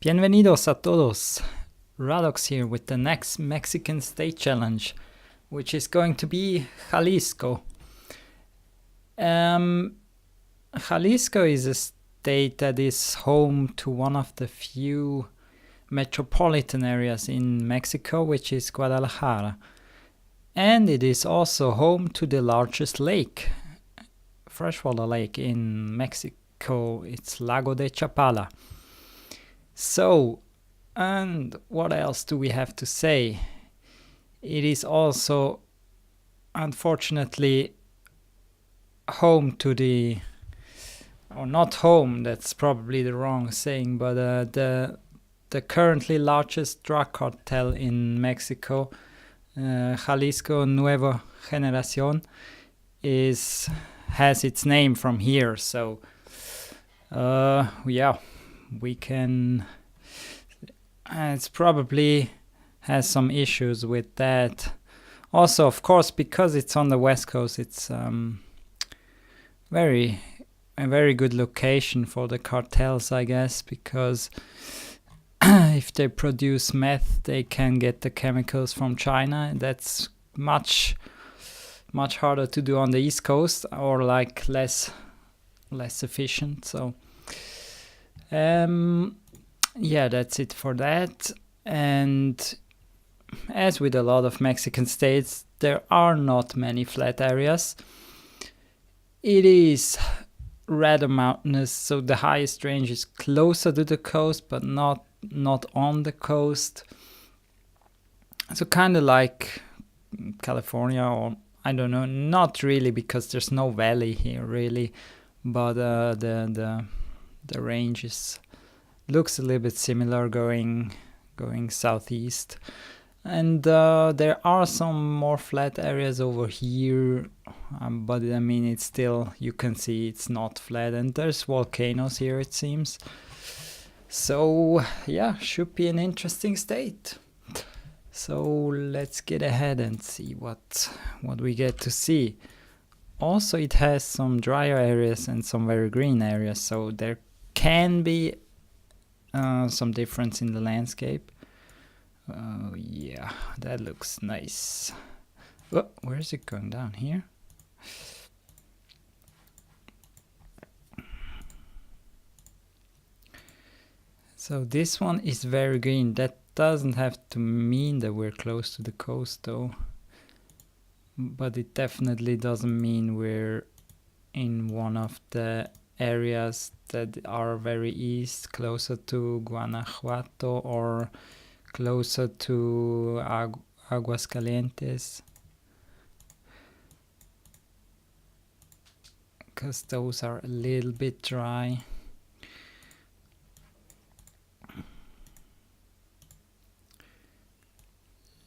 Bienvenidos a todos. Radox here with the next Mexican state challenge, which is going to be Jalisco. Jalisco is a state that is home to one of the few metropolitan areas in Mexico, which is Guadalajara. And it is also home to the largest lake, freshwater lake in Mexico. It's Lago de Chapala. So, and what else do we have to say? It is also, unfortunately, home to the, or not home, that's probably the wrong saying, but the currently largest drug cartel in Mexico, Jalisco Nueva Generación, has its name from here. So, yeah, we can. It's probably has some issues with that. Also, of course, because it's on the west coast, it's a very good location for the cartels, I guess, because if they produce meth, they can get the chemicals from China. That's much harder to do on the east coast, or like less efficient. So yeah, that's it for that. And as with a lot of Mexican states, there are not many flat areas. It is rather mountainous, so the highest range is closer to the coast, but not on the coast. So kind of like California, or I don't know, not really, because there's no valley here really, but the range looks a little bit similar going southeast. And there are some more flat areas over here, but I mean, it's still, you can see it's not flat, and there's volcanoes here, it seems. So yeah, should be an interesting state. So let's get ahead and see what we get to see. Also, it has some drier areas and some very green areas, so there can be some difference in the landscape. Oh yeah, that looks nice. Oh, where is it going down here? So this one is very green. That doesn't have to mean that we're close to the coast though. But it definitely doesn't mean we're in one of the areas that are very east, closer to Guanajuato or closer to Aguascalientes, because those are a little bit dry.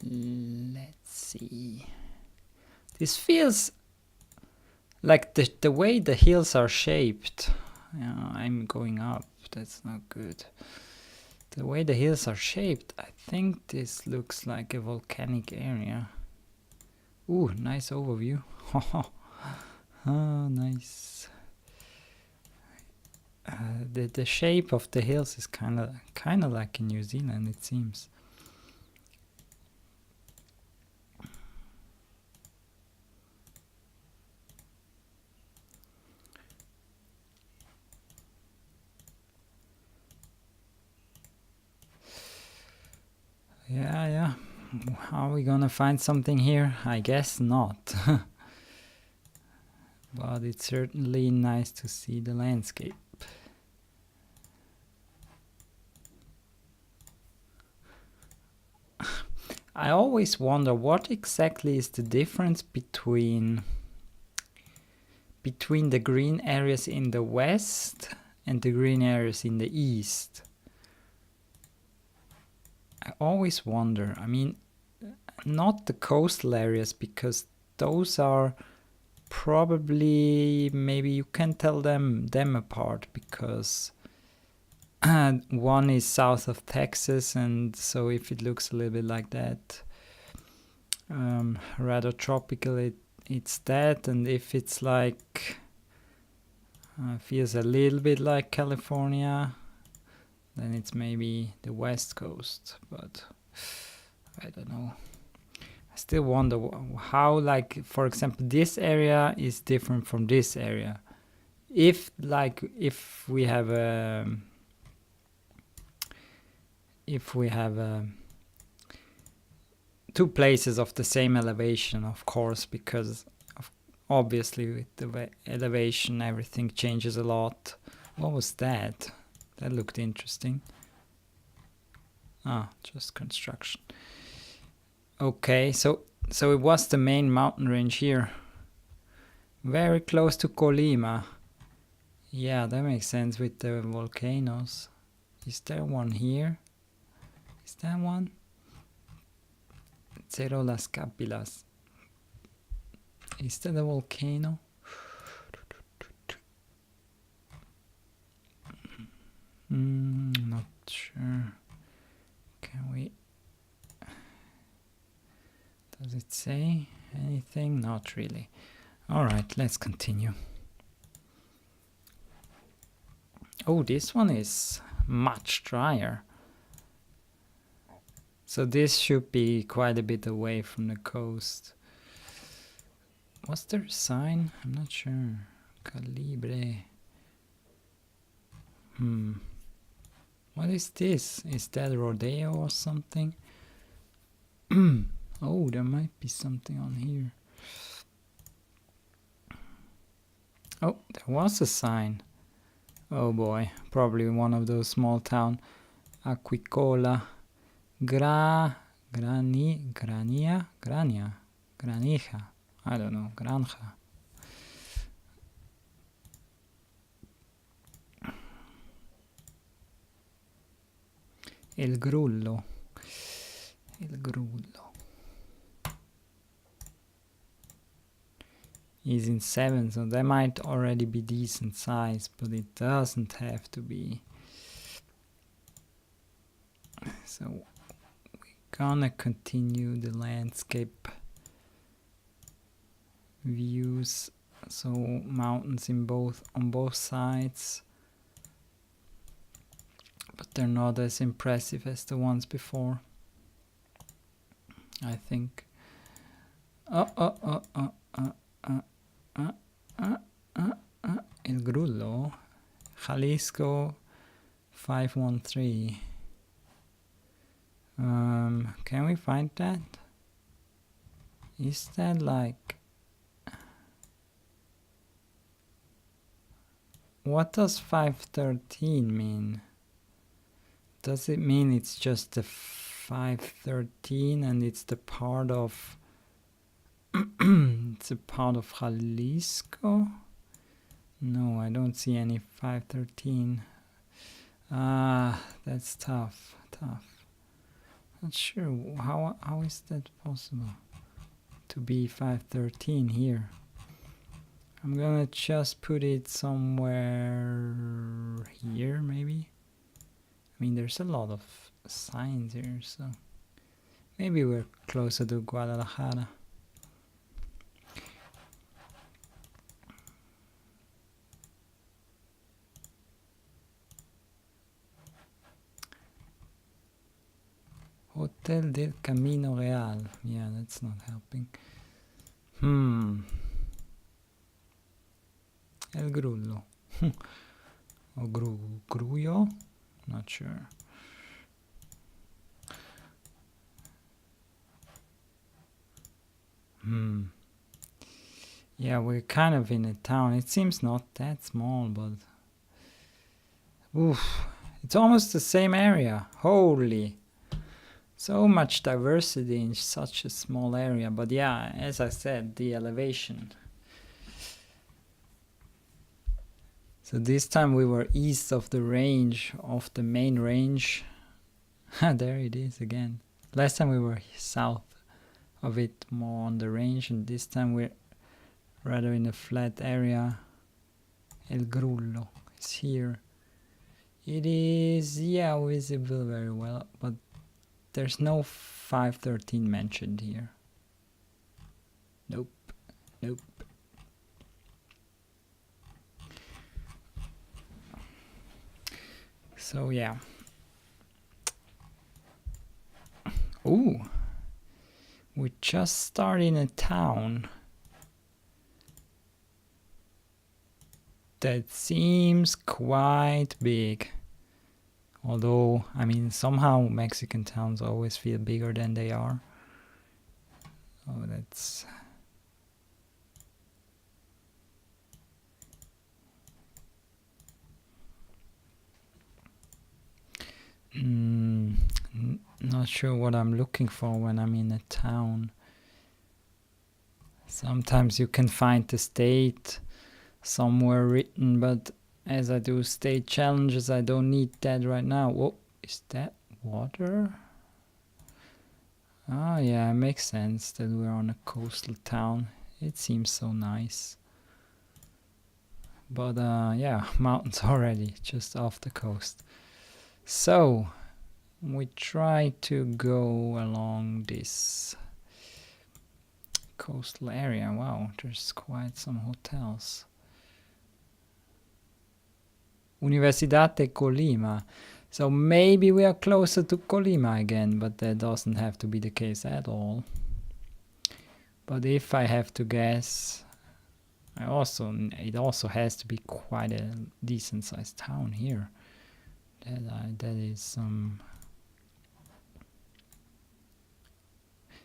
Let's see. This feels like the way the hills are shaped. I'm going up, that's not good. The way the hills are shaped, I think this looks like a volcanic area. Ooh, nice overview. Oh, nice. The shape of the hills is kind of like in New Zealand, it seems. Yeah. Are we gonna find something here? I guess not. But it's certainly nice to see the landscape. I always wonder what exactly is the difference between the green areas in the west and the green areas in the east. I always wonder. I mean, not the coastal areas, because those are probably, maybe you can tell them apart, because one is south of Texas, and so if it looks a little bit like that, rather tropical, it's that. And if it's like feels a little bit like California, then it's maybe the west coast, but I don't know. I still wonder how, like, for example, this area is different from this area. If we have two places of the same elevation, of course, because obviously with the elevation everything changes a lot. What was that? That looked interesting. Ah, just construction. Okay, so it was the main mountain range here. Very close to Colima. Yeah, that makes sense with the volcanoes. Is there one here? Is that one? Cerro Las Capilas. Is that a volcano? Not sure. Can we... Does it say anything? Not really. Alright, let's continue. Oh, this one is much drier. So this should be quite a bit away from the coast. Was there a sign? I'm not sure. Calibre. What is this? Is that Rodeo or something? Oh, there might be something on here. Oh, there was a sign. Oh boy, probably one of those small town. Aquicola. Granija. I don't know. Granja. El Grullo. Is in 7, so that might already be decent size, but it doesn't have to be. So we're gonna continue the landscape views. So mountains on both sides, but they're not as impressive as the ones before, I think. El Grullo, Jalisco 513. Can we find that? Is that like... What does 513 mean? Does it mean it's just the 513 and it's the part of... it's a part of Jalisco? No, I don't see any 513. That's tough. Not sure how is that possible to be 513 here. I'm gonna just put it somewhere here, maybe. I mean, there's a lot of signs here, so maybe we're closer to Guadalajara. Hotel del Camino Real. Yeah, that's not helping. El Grullo. Or Grullo? Not sure. Yeah, we're kind of in a town. It seems not that small, but... Oof. It's almost the same area. Holy... So much diversity in such a small area, but yeah, as I said, the elevation. So this time we were east of the range, of the main range. There it is again. Last time we were south of it, more on the range, and this time we're rather in a flat area. El Grullo is here. It is, yeah, visible very well, but there's no 513 mentioned here. Nope. So yeah, Ooh, we just started in a town. That seems quite big. Although, I mean, somehow Mexican towns always feel bigger than they are. Oh, that's... not sure what I'm looking for when I'm in a town. Sometimes you can find the state somewhere written, but as I do state challenges, I don't need that right now. Whoa, is that water? Ah, yeah, it makes sense that we're on a coastal town. It seems so nice. But yeah, mountains already, just off the coast. So, we try to go along this coastal area. Wow, there's quite some hotels. Universidad de Colima. So maybe we are closer to Colima again, but that doesn't have to be the case at all. But if I have to guess, it also has to be quite a decent sized town here. That is some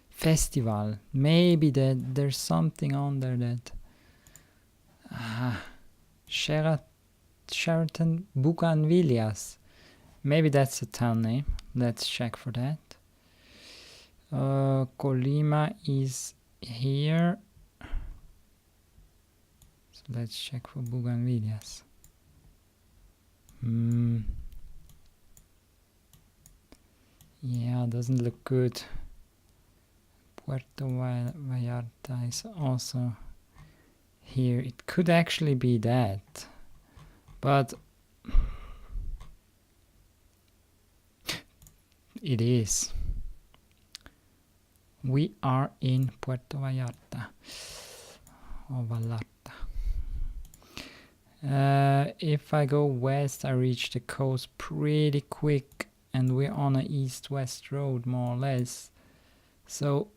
festival. Maybe there's something on there that Sheraton Bucanvillas. Maybe that's a town name. Let's check for that. Colima is here. So let's check for Bucanvillas. Yeah, doesn't look good. Puerto Vallarta is also here. It could actually be that, but it is. We are in Puerto Vallarta or Vallarta. If I go west, I reach the coast pretty quick, and we're on an east-west road more or less. So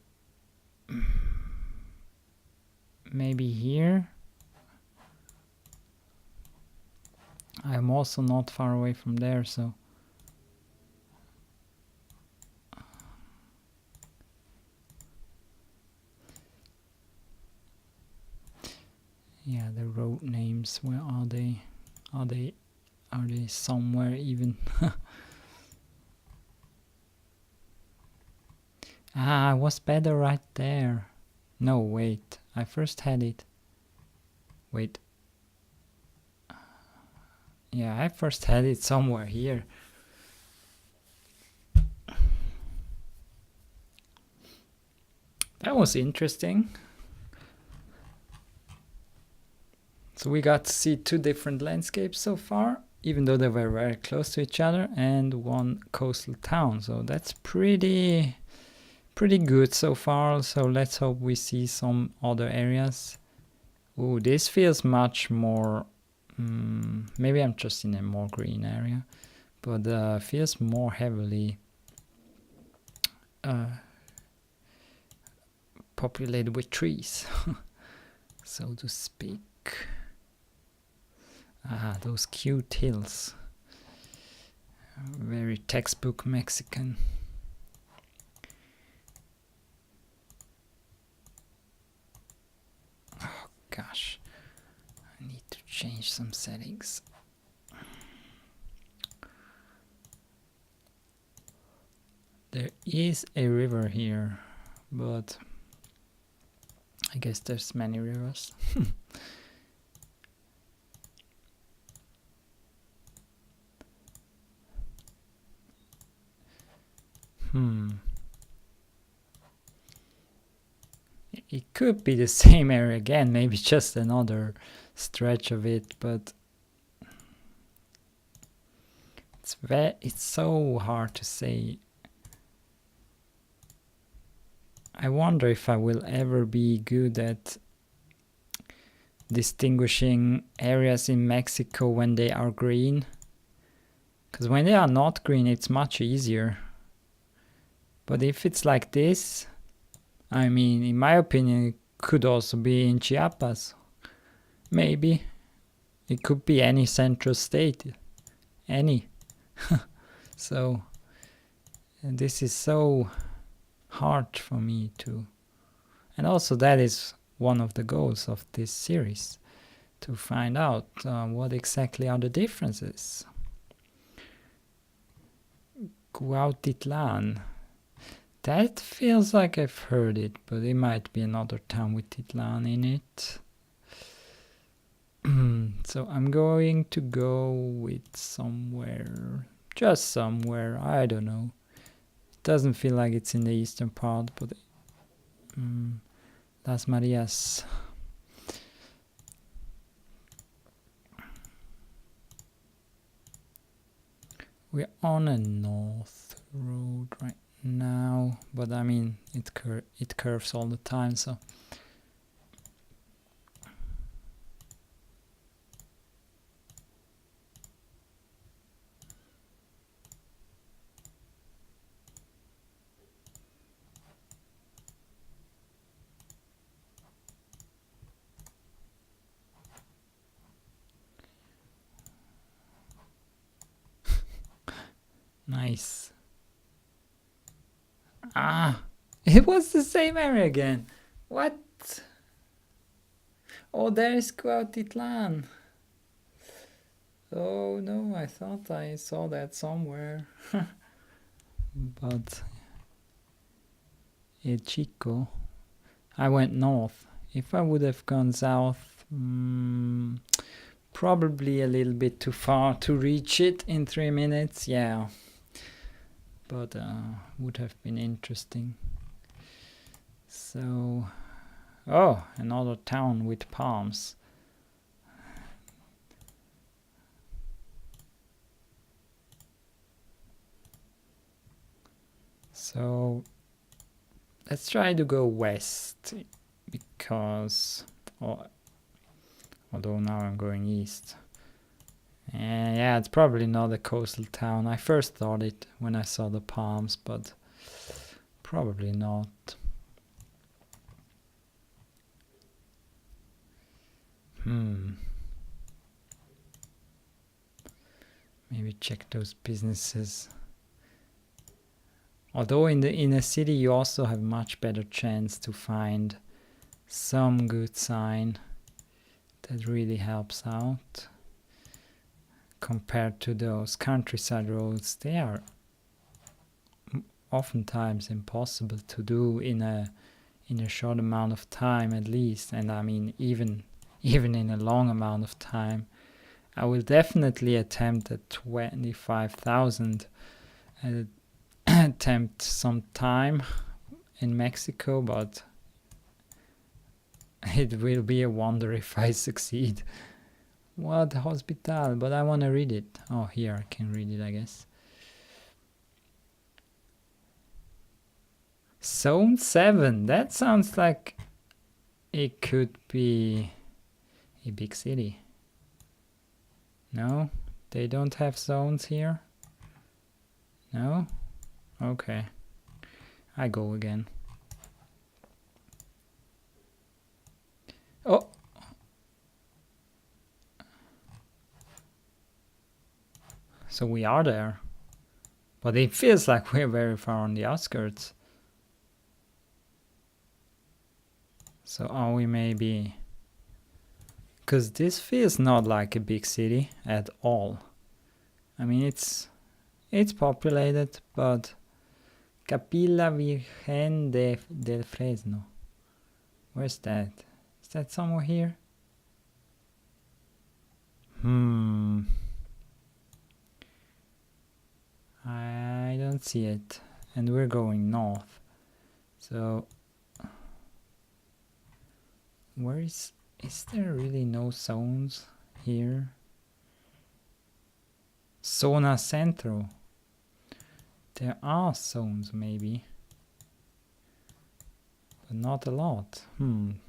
maybe here. I'm also not far away from there, so yeah, the road names, where are they? Are they somewhere even? I was better right there. No, wait. I first had it. Wait. Yeah, I first had it somewhere here. That was interesting. So we got to see two different landscapes so far, even though they were very close to each other, and one coastal town. So that's pretty good so far. So let's hope we see some other areas. Ooh, this feels much more... maybe I'm just in a more green area, but feels more heavily populated with trees, so to speak. Those cute hills. Very textbook Mexican. Oh gosh, I need to change some settings. There is a river here, but I guess there's many rivers. It could be the same area again, maybe just another stretch of it, but it's so hard to say. I wonder if I will ever be good at distinguishing areas in Mexico when they are green. Because when they are not green, it's much easier. But if it's like this, I mean, in my opinion, it could also be in Chiapas. Maybe. It could be any central state. Any. So, and this is so hard for me to... And also that is one of the goals of this series, to find out what exactly are the differences. Cuautitlan. That feels like I've heard it, but it might be another town with Titlan in it. So I'm going to go with somewhere, just somewhere, I don't know. It doesn't feel like it's in the eastern part, but Las Marias. We're on a north road right now, but I mean it curves all the time, so nice. Ah, it was the same area again. What? Oh, there is Cuautitlan. Oh no, I thought I saw that somewhere. But El Chico. I went north. If I would have gone south, probably a little bit too far to reach it in 3 minutes, yeah. But would have been interesting. So, oh, another town with palms. So let's try to go west, because although now I'm going east. And yeah, it's probably not a coastal town. I first thought it when I saw the palms, but probably not. Maybe check those businesses. Although in a city you also have much better chance to find some good sign that really helps out compared to those countryside roads. They are oftentimes impossible to do in a short amount of time at least, and I mean even in a long amount of time. I will definitely attempt at 25,000 attempt some time in Mexico, but it will be a wonder if I succeed. What hospital? But I want to read it. Oh, here I can read it, I guess. Zone 7. That sounds like it could be a big city. No? They don't have zones here? No? Okay. I go again. Oh! So we are there. But it feels like we're very far on the outskirts. So are we maybe... Because this feels not like a big city at all. I mean, it's populated, but... Capilla Virgen del Fresno. Where's that? Is that somewhere here? I don't see it. And we're going north. So... Where is there really no zones here? Zona Centro. There are zones maybe. But not a lot. I'm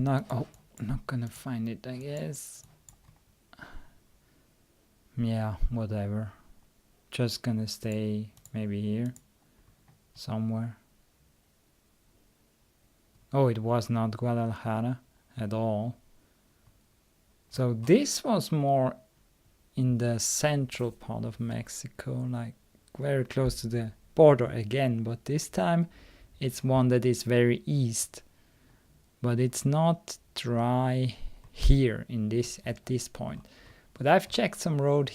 not gonna find it, I guess. Yeah, whatever. just gonna stay maybe here somewhere. Oh, it was not Guadalajara at all. So this was more in the central part of Mexico, like very close to the border again, but this time it's one that is very east, but it's not dry here in this at this point. But I've checked some roads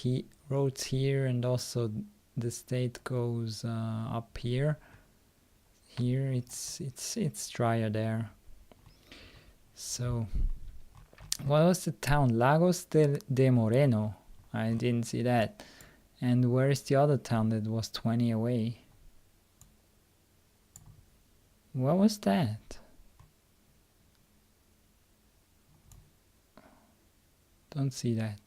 here, and also the state goes up here. Here it's drier there. So what was the town? Lagos de Moreno. I didn't see that. And where is the other town that was 20 away? What was that? Don't see that.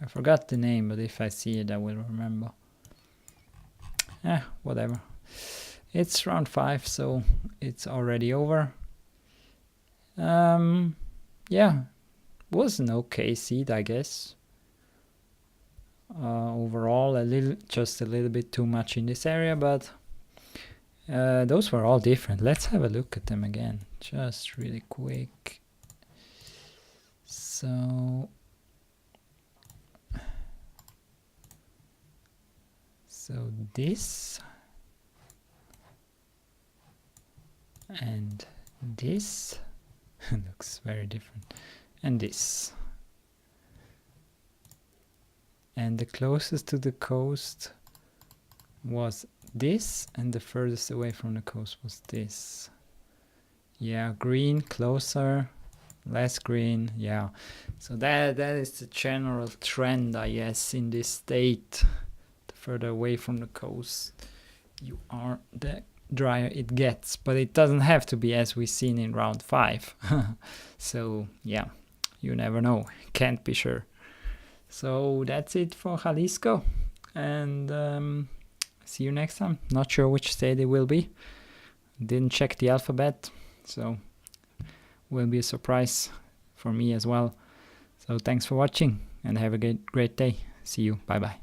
I forgot the name, but if I see it I will remember. Whatever. It's round 5, so it's already over. Yeah, was an okay seed, I guess. Overall, just a little bit too much in this area, but those were all different. Let's have a look at them again, just really quick. So this and this looks very different, and this, and the closest to the coast was this, and the furthest away from the coast was this. Yeah, green closer, less green. Yeah, so that is the general trend, I guess, in this state. The further away from the coast you are, the drier it gets, but it doesn't have to be, as we've seen in round 5. So yeah, you never know, can't be sure. So that's it for Jalisco, and see you next time. Not sure which state it will be, didn't check the alphabet, so will be a surprise for me as well. So thanks for watching and have a great day. See you, bye bye.